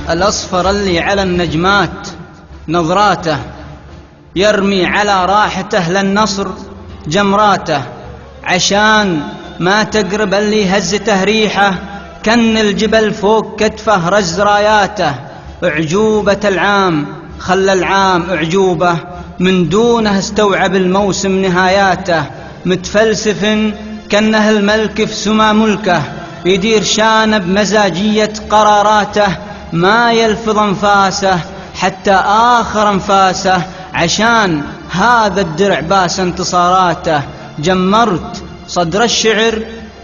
الأصفر اللي على النجمات نظراته، يرمي على راحته للنصر جمراته، عشان ما تقرب اللي هزته ريحه، كن الجبل فوق كتفه رز راياته. أعجوبة العام خلى العام أعجوبة، من دونه استوعب الموسم نهاياته. متفلسف كنه الملك في سما ملكه، يدير شانه بمزاجية قراراته، ما يلفظ أنفاسه حتى آخر أنفاسه، عشان هذا الدرع باس انتصاراته. جمرت صدر الشعر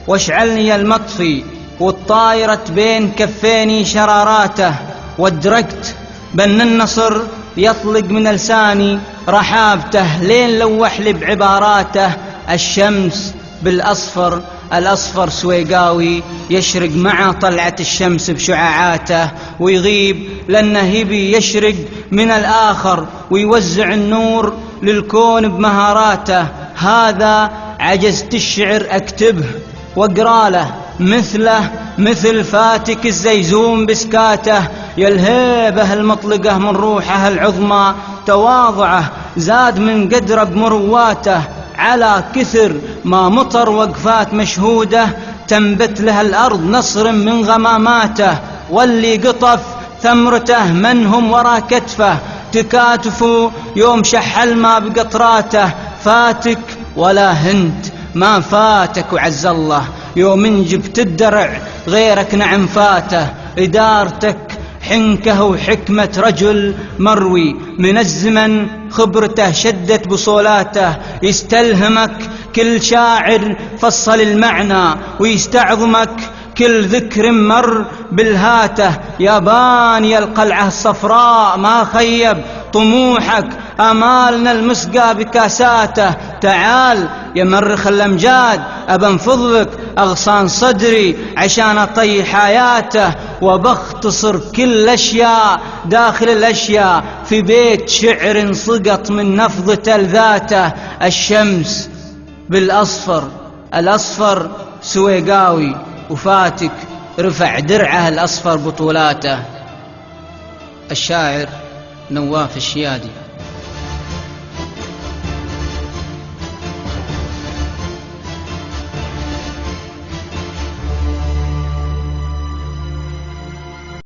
واشعلني المطفي، والطايرة بين كفيني شراراته، وادركت بأن النصر يطلق من لساني رحابته، لين لوح لي بعباراته. الشمس بالأصفر، الأصفر سويقاوي، يشرق مع طلعة الشمس بشعاعاته، ويغيب لأنه يبي يشرق من الآخر، ويوزع النور للكون بمهاراته. هذا عجزت الشعر أكتبه واقرأ له، مثله مثل فاتك الزيزوم بسكاته. يلهيبه المطلقه من روحه العظمى، تواضعه زاد من قدره بمرواته، على كثر ما مطر وقفات مشهوده، تنبت له الأرض نصر من غماماته. واللي قطف ثمرته من هم ورا كتفه، تكاتفوا يوم شحل ما بقطراته. فاتك ولا هنت ما فاتك وعز الله، يوم انجبت الدرع غيرك نعم فاته. إدارتك حنكه وحكمة رجل مروي، من الزمن خبرته شدت بصولاته. يستلهمك كل شاعر فصل المعنى، ويستعظمك كل ذكر مر بالهاته. يا باني القلعة الصفراء ما خيب طموحك، آمالنا المسقى بكاساته. تعال يا مرخ الأمجاد أبا انفضلك أغصان صدري، عشان أطي حياته، وبختصر كل الأشياء داخل الأشياء، في بيت شعر سقط من نفضة ذاته. الشمس بالأصفر، الأصفر سويقاوي، وفاتك رفع درعه الأصفر بطولاته. الشاعر نواف الشيادي.